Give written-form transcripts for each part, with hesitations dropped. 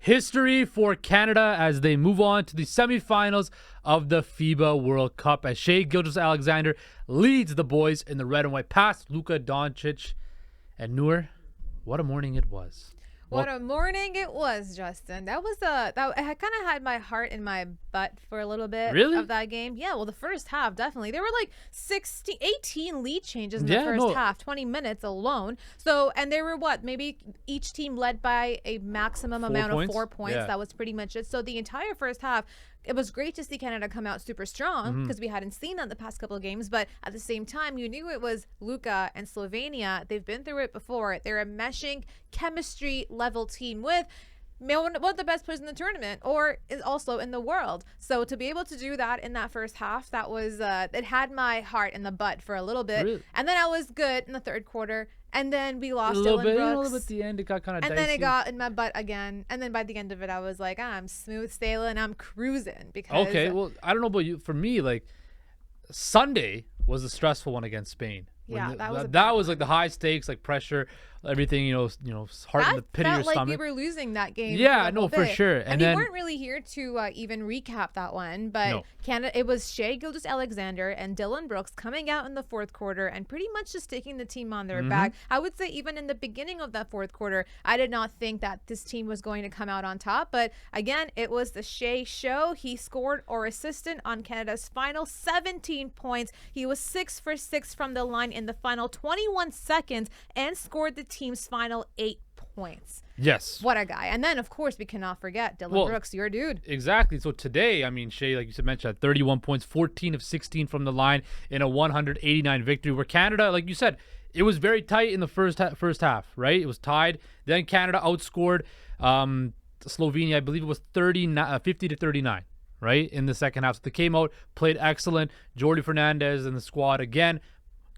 History for Canada as they move on to the semifinals of the FIBA World Cup as Shai Gilgeous-Alexander leads the boys in the red and white past Luka Doncic and Noor. What a morning it was. What a morning it was, Justin. That was I kind of had my heart in my butt for a little bit of that game. Yeah, well, the first half, definitely. There were like 18 lead changes in the first half, 20 minutes alone. So, and there were maybe each team led by a maximum amount of 4 points. Yeah. That was pretty much it. So the entire first half, it was great to see Canada come out super strong because we hadn't seen that the past couple of games. But at the same time, you knew it was Luka and Slovenia. They've been through it before. They're a meshing chemistry level team with one of the best players in the tournament, or is also in the world. So to be able to do that in that first half, that was it had my heart in the butt for a little bit. Really? And then I was good in the third quarter. And then we lost Dillon Brooks. A little bit at the end, it got kind of dicey. And then it got in my butt again. And then by the end of it, I was like, I'm smooth sailing. I'm cruising. Because okay, well, I don't know about you. For me, like, Sunday was a stressful one against Spain. Yeah, that was like the high stakes, like pressure, everything, heart in the pit of your like stomach. We were losing that game. Yeah, no, for sure. And then, we weren't really here to even recap that one, but Canada, it was Shai Gilgeous-Alexander and Dillon Brooks coming out in the fourth quarter and pretty much just taking the team on their back. I would say even in the beginning of that fourth quarter, I did not think that this team was going to come out on top. But again, it was the Shai show. He scored or assisted on Canada's final 17 points. He was 6 for 6 from the line in the final 21 seconds and scored the team's final 8 points. Yes. What a guy. And then, of course, we cannot forget Dillon Brooks, your dude. Exactly. So today, I mean, Shai, like you mentioned, 31 points, 14 of 16 from the line in a 189 victory, where Canada, like you said, it was very tight in the first half, right? It was tied. Then Canada outscored Slovenia, I believe it was 50 to 39. Right, in the second half. So they came out, played excellent. Jordi Fernandez and the squad again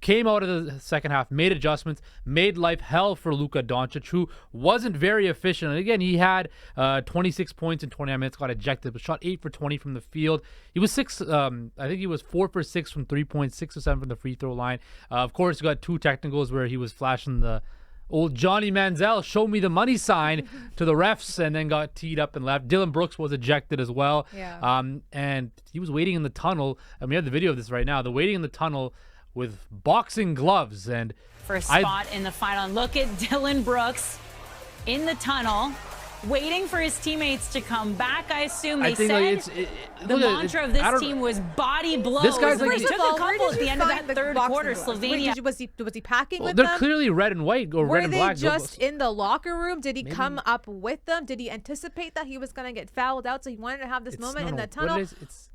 came out of the second half, made adjustments, made life hell for Luka Doncic, who wasn't very efficient. And again, he had 26 points in 29 minutes, got ejected, but shot 8 for 20 from the field. He was I think he was 4 for 6 from 3-point, 6 or 7 from the free throw line. Of course, he got 2 technicals where he was flashing the old Johnny Manziel, show me the money sign to the refs, and then got teed up and left. Dillon Brooks was ejected as well. Yeah. And he was waiting in the tunnel. And we have the video of this right now. The waiting in the tunnel with boxing gloves. And first spot in the final. Look at Dillon Brooks in the tunnel, waiting for his teammates to come back. I assume they said the mantra of this team was body blows. This guy's like, he took a couple at the end of that third quarter. Slovenia. Was he packing with them? They're clearly red and white or red and black. Were they just in the locker room? Did he come up with them? Did he anticipate that he was going to get fouled out, so he wanted to have this moment in the tunnel?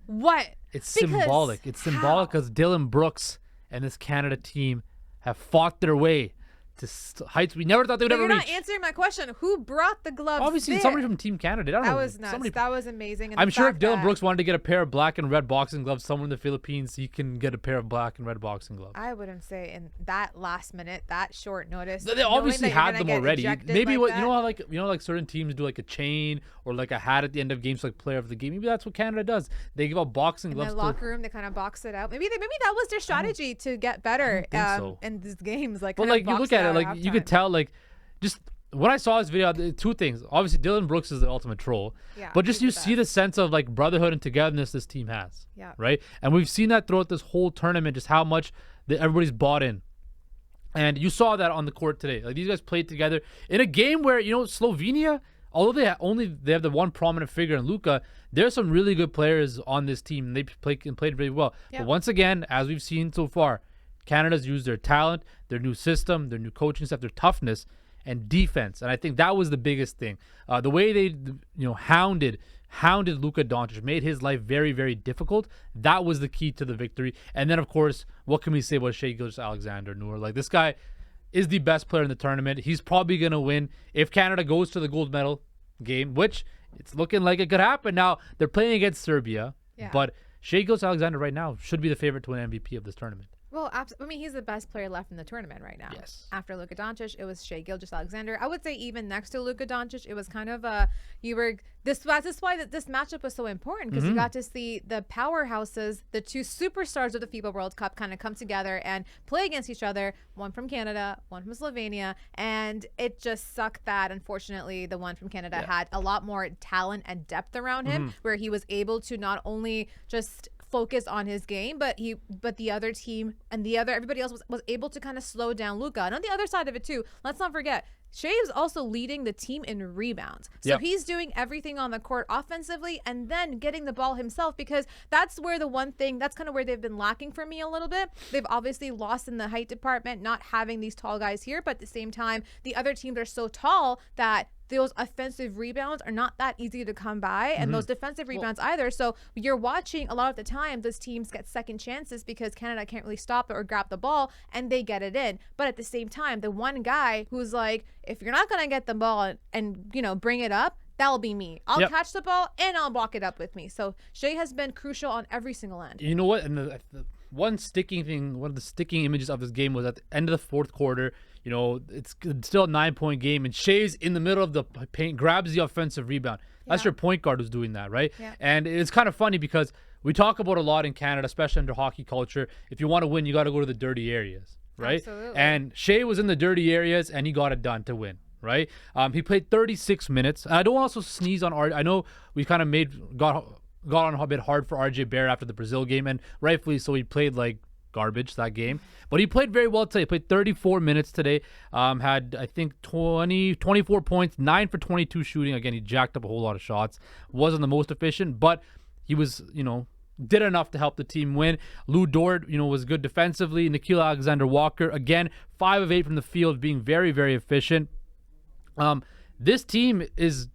What? It's symbolic. It's symbolic because Dillon Brooks and this Canada team have fought their way to heights we never thought they would ever reach. You're not answering my question. Who brought the gloves? Obviously, somebody from Team Canada. That was nuts. That was amazing. And I'm sure if Dillon Brooks wanted to get a pair of black and red boxing gloves somewhere in the Philippines, he can get a pair of black and red boxing gloves. I wouldn't say in that last minute, that short notice. They obviously had them already. Maybe like like certain teams do like a chain or like a hat at the end of games, like player of the game. Maybe that's what Canada does. They give out boxing gloves. In the locker room, they kind of box it out. Maybe that was their strategy to get better in these games. Like, but like you look at it, like you could tell. Like, just when I saw this video, 2 things. Obviously, Dillon Brooks is the ultimate troll. Yeah, but just you see the sense of like brotherhood and togetherness this team has. Yeah. Right? And we've seen that throughout this whole tournament, just how much everybody's bought in. And you saw that on the court today. Like, these guys played together in a game where, Slovenia, although they have the one prominent figure in Luka, there's some really good players on this team, and they played really well. Yeah. But once again, as we've seen so far, Canada's used their talent, their new system, their new coaching staff, their toughness, and defense. And I think that was the biggest thing. The way they, hounded Luka Doncic, made his life very, very difficult. That was the key to the victory. And then, of course, what can we say about Shai Gilgeous-Alexander, Noor? Like, this guy is the best player in the tournament. He's probably going to win if Canada goes to the gold medal game, which it's looking like it could happen. Now, they're playing against Serbia, but Shai Gilgeous-Alexander right now should be the favorite to win MVP of this tournament. Well, I mean, he's the best player left in the tournament right now. Yes. After Luka Doncic, it was Shai Gilgeous-Alexander. I would say even next to Luka Doncic, it was kind of this is why this matchup was so important, because you got to see the powerhouses, the two superstars of the FIBA World Cup, kind of come together and play against each other. One from Canada, one from Slovenia, and it just sucked that unfortunately the one from Canada had a lot more talent and depth around him, where he was able to not only just focus on his game, but the other team and everybody else was able to kind of slow down Luka. And on the other side of it too, let's not forget, Shai is also leading the team in rebounds. So he's doing everything on the court offensively and then getting the ball himself, because that's where that's kind of where they've been lacking for me a little bit. They've obviously lost in the height department, not having these tall guys here, but at the same time, the other teams are so tall that those offensive rebounds are not that easy to come by, and those defensive rebounds either. So you're watching a lot of the time those teams get second chances because Canada can't really stop it or grab the ball, and they get it in. But at the same time, the one guy who's like, if you're not going to get the ball and bring it up, that'll be me. I'll catch the ball and I'll block it up with me. So Shai has been crucial on every single end. You know what? And the one of the sticking images of this game was at the end of the fourth quarter. It's still a 9-point game, and Shai's in the middle of the paint, grabs the offensive rebound. That's your point guard who's doing that, right? Yeah. And it's kind of funny because we talk about a lot in Canada, especially under hockey culture. If you want to win, you got to go to the dirty areas, right? Absolutely. And Shai was in the dirty areas, and he got it done to win, right? He played 36 minutes. I don't also sneeze on I know we kind of got on a bit hard for RJ Barrett after the Brazil game, and rightfully so. He played like garbage that game, but he played very well today. He played 34 minutes today, had I think 24 points, 9 for 22 shooting. Again, he jacked up a whole lot of shots, wasn't the most efficient, but he was did enough to help the team win. Lou Dort was good defensively. Nikola Alexander-Walker, again, 5 of 8 from the field, being very, very efficient. This team is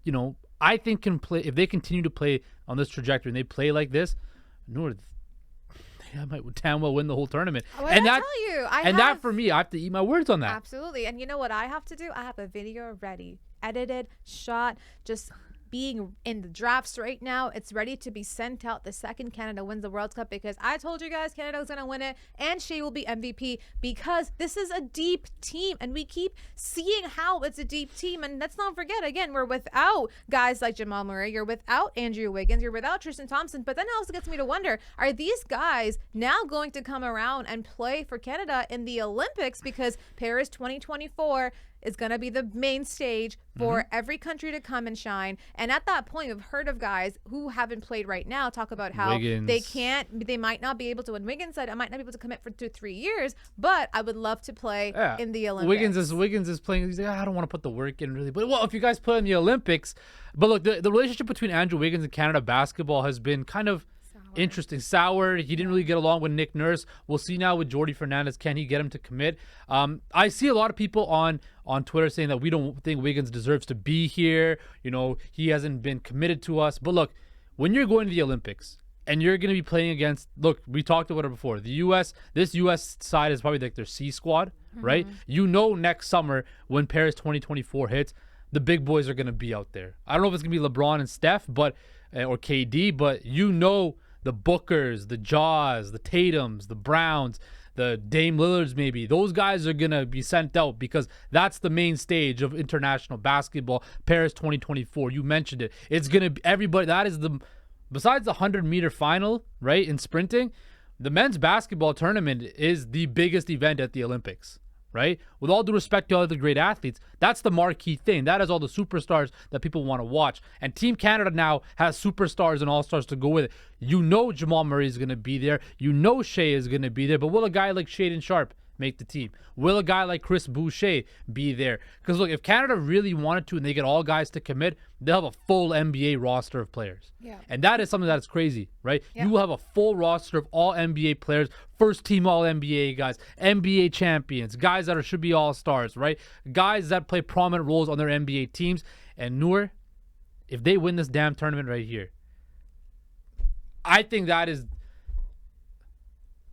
I think can play, if they continue to play on this trajectory and they play like this, Noor, I might damn well win the whole tournament. That for me, I have to eat my words on that. Absolutely. And you know what I have to do? I have a video ready, edited, shot, just being in the drafts right now. It's ready to be sent out the second Canada wins the World Cup, because I told you guys Canada was going to win it and Shai will be MVP, because this is a deep team and we keep seeing how it's a deep team. And let's not forget, again, we're without guys like Jamal Murray, you're without Andrew Wiggins, you're without Tristan Thompson. But then it also gets me to wonder, are these guys now going to come around and play for Canada in the Olympics? Because Paris 2024 is going to be the main stage for every country to come and shine. And at that point, we've heard of guys who haven't played right now talk about how they might not be able to. When Wiggins said, I might not be able to commit for 2-3 years, but I would love to play in the Olympics. Wiggins is playing. He's like, I don't want to put the work in really. But well, if you guys play in the Olympics, but look, the relationship between Andrew Wiggins and Canada basketball has been kind of interesting, sour. He didn't really get along with Nick Nurse. We'll see now with Jordi Fernandez. Can he get him to commit? I see a lot of people on Twitter saying that we don't think Wiggins deserves to be here. He hasn't been committed to us. But look, when you're going to the Olympics and you're going to be playing against, look, we talked about it before. This U.S. side is probably like their C squad, right? Next summer when Paris 2024 hits, the big boys are going to be out there. I don't know if it's going to be LeBron and Steph, or KD, but the Bookers, the Jaws, the Tatums, the Browns, the Dame Lillards maybe. Those guys are going to be sent out because that's the main stage of international basketball, Paris 2024. You mentioned it. It's going to be everybody. That is besides the 100-meter final, right, in sprinting, the men's basketball tournament is the biggest event at the Olympics. Right? With all due respect to other great athletes, that's the marquee thing. That is all the superstars that people want to watch. And Team Canada now has superstars and all-stars to go with it. Jamal Murray is going to be there. Shai is going to be there. But will a guy like Shaedon Sharpe make the team? Will a guy like Chris Boucher be there? Because look, if Canada really wanted to and they get all guys to commit, they'll have a full NBA roster of players. Yeah. And that is something that's crazy, right? Yeah. You will have a full roster of all NBA players, first team all NBA guys, NBA champions, guys that should be all-stars, right? Guys that play prominent roles on their NBA teams. And Noor, if they win this damn tournament right here, I think that is,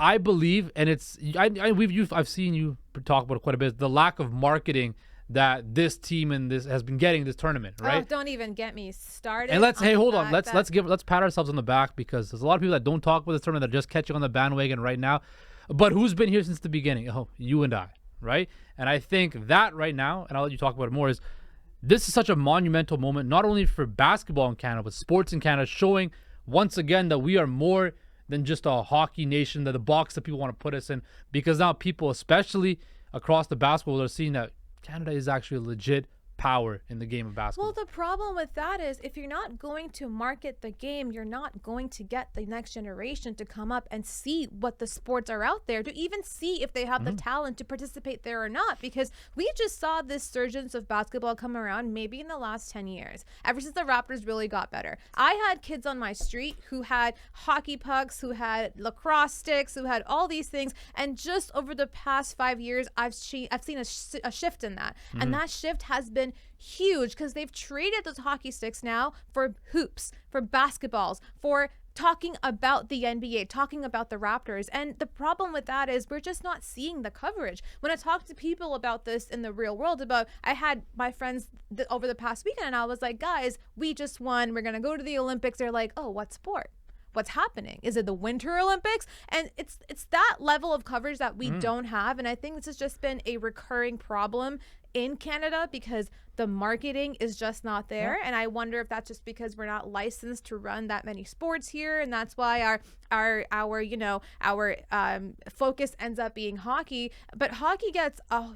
I believe, and I've seen you talk about it quite a bit, the lack of marketing that this team and this has been getting this tournament, right? Oh, don't even get me started. And let's pat ourselves on the back, because there's a lot of people that don't talk about this tournament that are just catching on the bandwagon right now. But who's been here since the beginning? Oh, you and I, right? And I think that right now, and I'll let you talk about it more, is this is such a monumental moment, not only for basketball in Canada, but sports in Canada, showing once again that we are more than just a hockey nation, that the box that people want to put us in, because now people, especially across the basketball world, are seeing that Canada is actually a legit power in the game of basketball. Well, the problem with that is if you're not going to market the game, you're not going to get the next generation to come up and see what the sports are out there, to even see if they have the talent to participate there or not, because we just saw this surgence of basketball come around maybe in the last 10 years, ever since the Raptors really got better. I had kids on my street who had hockey pucks, who had lacrosse sticks, who had all these things, and just over the past 5 years, I've seen a shift in that, and that shift has been huge because they've traded those hockey sticks now for hoops, for basketballs, for talking about the NBA, talking about the Raptors. And the problem with that is we're just not seeing the coverage. When I talk to people about this in the real world, I had my friends over the past weekend, and I was like, guys, we just won. We're going to go to the Olympics. They're like, oh, what sport? What's happening? Is it the Winter Olympics? And it's that level of coverage that we don't have. And I think this has just been a recurring problem in Canada because the marketing is just not there. And I wonder if that's just because we're not licensed to run that many sports here, and that's why our focus ends up being hockey. But hockey gets a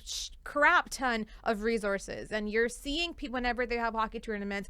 crap ton of resources, and you're seeing people whenever they have hockey tournaments,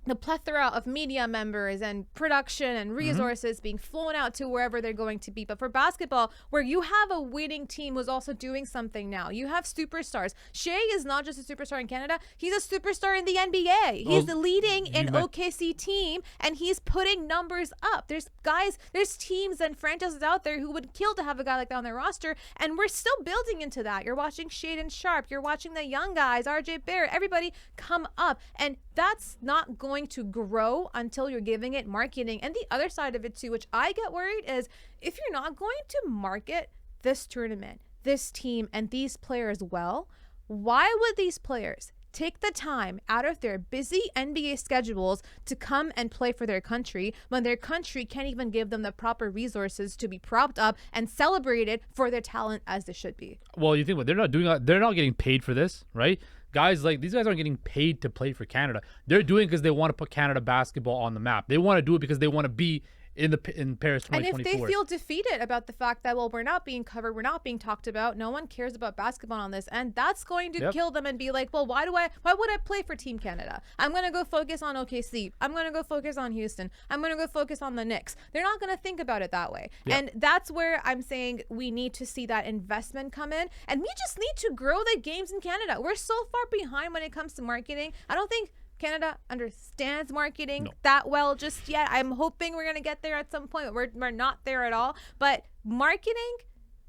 the plethora of media members and production and resources being flown out to wherever they're going to be. But for basketball, where you have a winning team who's also doing something now, you have superstars. Shai is not just a superstar in Canada, he's a superstar in the NBA. He's leading an OKC team, and he's putting numbers up. There's teams and franchises out there who would kill to have a guy like that on their roster, and we're still building into that. You're watching Shaedon Sharpe, you're watching the young guys, RJ Barrett, everybody come up, and that's not going to grow until you're giving it marketing. And the other side of it too, which I get worried, is if you're not going to market this tournament, this team, and these players well, why would these players take the time out of their busy NBA schedules to come and play for their country when their country can't even give them the proper resources to be propped up and celebrated for their talent as they should be? Well, you think what they're not doing, they're not getting paid for this, right? Guys like these guys aren't getting paid to play for Canada. They're doing it because they want to put Canada basketball on the map. They want to do it because they want to be in Paris 2024. And if they feel defeated about the fact that, well, we're not being covered, we're not being talked about, no one cares about basketball on this, and that's going to kill them and be like, well, why would I play for Team Canada? I'm going to go focus on OKC. I'm going to go focus on Houston. I'm going to go focus on the Knicks. They're not going to think about it that way. And that's where I'm saying we need to see that investment come in, and we just need to grow the games in Canada. We're so far behind when it comes to marketing. I don't think Canada understands marketing that well just yet. I'm hoping we're going to get there at some point, but we're not there at all. But marketing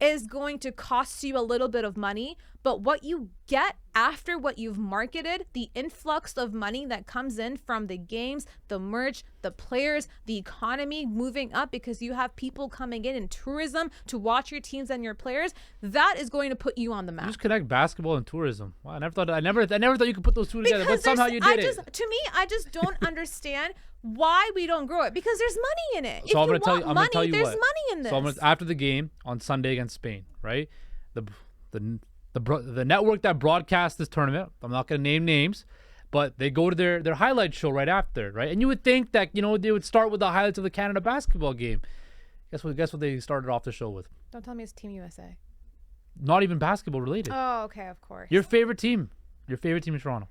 is going to cost you a little bit of money, but what you get after what you've marketed, the influx of money that comes in from the games, the merch, the players, the economy moving up because you have people coming in tourism to watch your teams and your players, that is going to put you on the map. You just connect basketball and tourism. Wow, I never thought you could put those two together, but somehow you did it. To me, I just don't understand why we don't grow it, because there's money in it. So I'm going to tell you there's what. money in this. So after the game on Sunday against Spain, right? The network that broadcasts this tournament, I'm not going to name names, but they go to their highlight show right after, right? And you would think that, they would start with the highlights of the Canada basketball game. Guess what they started off the show with? Don't tell me it's Team USA. Not even basketball related. Oh, okay, of course. Your favorite team in Toronto.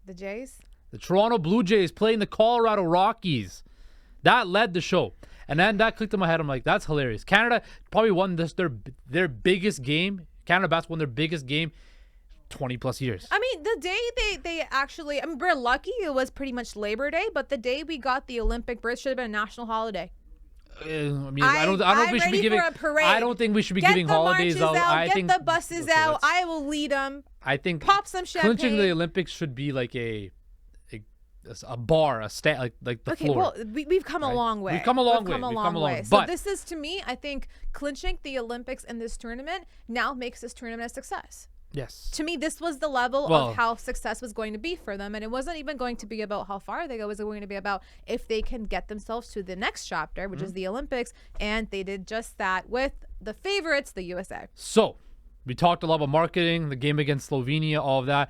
The Jays? The Toronto Blue Jays playing the Colorado Rockies. That led the show. And then that clicked in my head. I'm like, that's hilarious. Canada probably won their biggest game. Canada basketball won their biggest game 20 plus years. I mean, the day they actually, we're lucky it was pretty much Labor Day, but the day we got the Olympic berth should have been a national holiday. I don't think we should be giving. I don't think we should be giving holidays out. Get the buses out. I will lead them. I think pop some champagne. Clinching the Olympics should be like a bar, a stand, like the floor. Well, we've come a long way. We've come a long way. So this is, to me, I think clinching the Olympics in this tournament now makes this tournament a success. Yes. To me, this was the level of how success was going to be for them. And it wasn't even going to be about how far they go. It was going to be about if they can get themselves to the next chapter, which is the Olympics. And they did just that with the favorites, the USA. So we talked a lot about marketing, the game against Slovenia, all of that.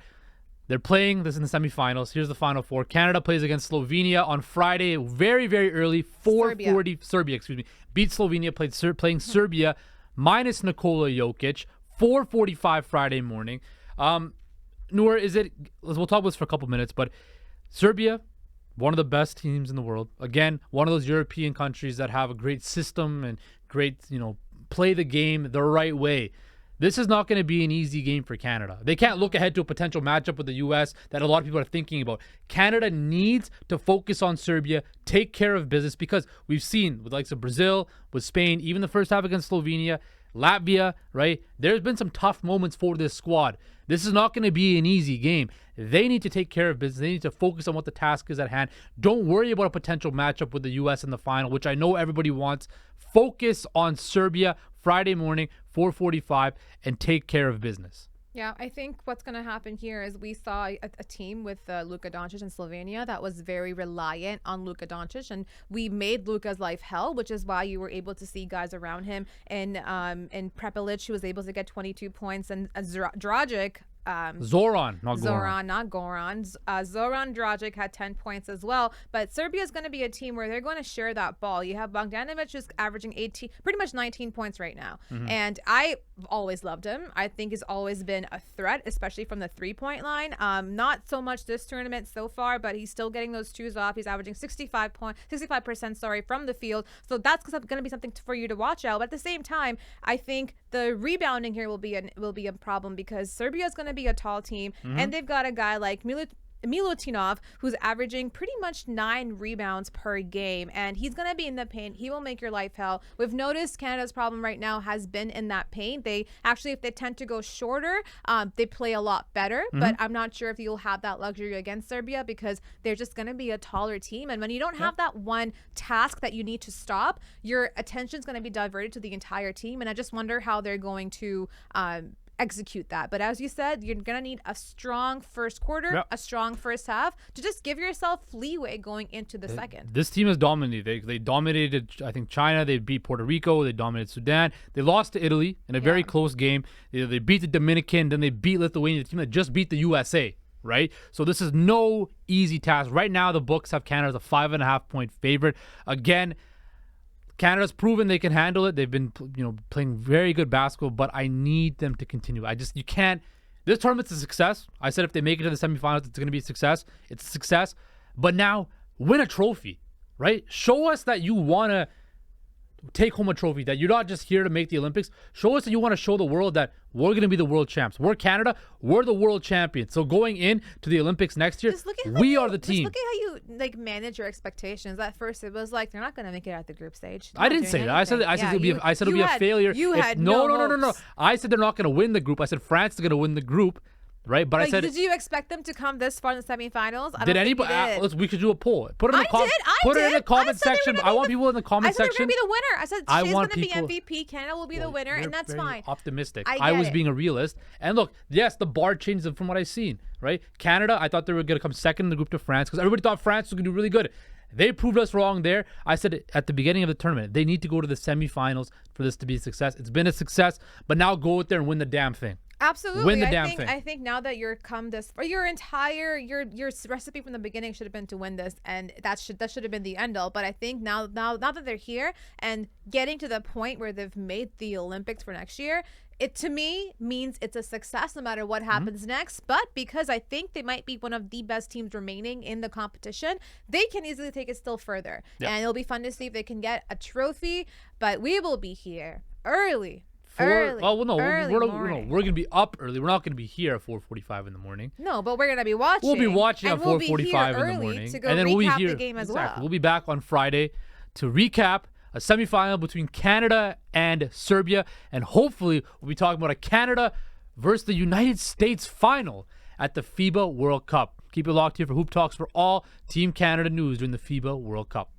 They're playing this in the semifinals. Here's the Final Four. Canada plays against Slovenia on Friday, very, very early, 4:40. Serbia, beat Slovenia, playing Serbia minus Nikola Jokic, 4:45 Friday morning. Noor, we'll talk about this for a couple minutes, but Serbia, one of the best teams in the world. Again, one of those European countries that have a great system and great, play the game the right way. This is not going to be an easy game for Canada. They can't look ahead to a potential matchup with the U.S. that a lot of people are thinking about. Canada needs to focus on Serbia, take care of business, because we've seen with the likes of Brazil, with Spain, even the first half against Slovenia, Latvia, right? There's been some tough moments for this squad. This is not going to be an easy game. They need to take care of business. They need to focus on what the task is at hand. Don't worry about a potential matchup with the U.S. in the final, which I know everybody wants. Focus on Serbia Friday morning, 4:45, and take care of business. Yeah, I think what's going to happen here is we saw a team with Luka Doncic in Slovenia that was very reliant on Luka Doncic, and we made Luka's life hell, which is why you were able to see guys around him. And Prepelic, who was able to get 22 points, and Dragic. Zoran, not Goran. Zoran, not Goran. Zoran Dragic had 10 points as well. But Serbia is going to be a team where they're going to share that ball. You have Bogdanovic, who's averaging pretty much 19 points right now. Mm-hmm. And I've always loved him. I think he's always been a threat, especially from the three-point line. Not so much this tournament so far, but he's still getting those twos off. He's averaging 65% from the field. So that's going to be something for you to watch out. But at the same time, I think the rebounding here will be a problem, because Serbia is going to be a tall team, and they've got a guy like Milutinov, who's averaging pretty much 9 rebounds per game, and he's going to be in the paint. He will make your life hell. We've noticed Canada's problem right now has been in that paint. They actually, if they tend to go shorter, they play a lot better, but I'm not sure if you'll have that luxury against Serbia, because they're just going to be a taller team, and when you don't have that one task that you need to stop, your attention's going to be diverted to the entire team, and I just wonder how they're going to execute that. But as you said, you're going to need a strong first quarter, a strong first half, to just give yourself leeway going into the second. This team has dominated. They dominated, I think, China. They beat Puerto Rico. They dominated Sudan. They lost to Italy in a very close game. They beat the Dominican. Then they beat Lithuania, the team that just beat the USA. Right? So this is no easy task. Right now, the books have Canada as a 5.5-point favorite. Again, Canada's proven they can handle it. They've been, playing very good basketball, but I need them to continue. You can't. This tournament's a success. I said if they make it to the semifinals, it's going to be a success. It's a success. But now, win a trophy, right? Show us that you want to take home a trophy, that you're not just here to make the Olympics. Show us that you want to show the world that we're going to be the world champs. We're Canada. We're the world champions. So going in to the Olympics next year, we are the team. Just look at how you manage your expectations. At first, it was like they're not going to make it at the group stage. I didn't say that. I said it'll be a failure. No. I said they're not going to win the group. I said France is going to win the group. Right, but I said, did you expect them to come this far in the semifinals? Did anybody? We could do a poll. Put it in the comment section. I want people in the comment section. I said they're going to be the winner. I said she's going to be MVP. Canada will be the winner, and that's fine. Optimistic. I was being a realist. And look, yes, the bar changed from what I've seen. Right, Canada. I thought they were going to come second in the group to France, because everybody thought France was going to do really good. They proved us wrong there. I said at the beginning of the tournament, they need to go to the semifinals for this to be a success. It's been a success, but now go out there and win the damn thing. Absolutely. Win the damn thing. I think now that you're come this far, your recipe from the beginning should have been to win this, and that should have been the end all. But I think now that they're here and getting to the point where they've made the Olympics for next year, it to me means it's a success no matter what happens next. But because I think they might be one of the best teams remaining in the competition, they can easily take it still further. And it'll be fun to see if they can get a trophy. But we will be here early. We're going to be up early. We're not going to be here at 4:45 in the morning. No, but we're going to be watching. We'll be watching at 4:45 in the morning, to go and then we'll be here the game as well. We'll be back on Friday to recap a semifinal between Canada and Serbia, and hopefully we'll be talking about a Canada versus the United States final at the FIBA World Cup. Keep it locked here for Hoop Talks for all Team Canada news during the FIBA World Cup.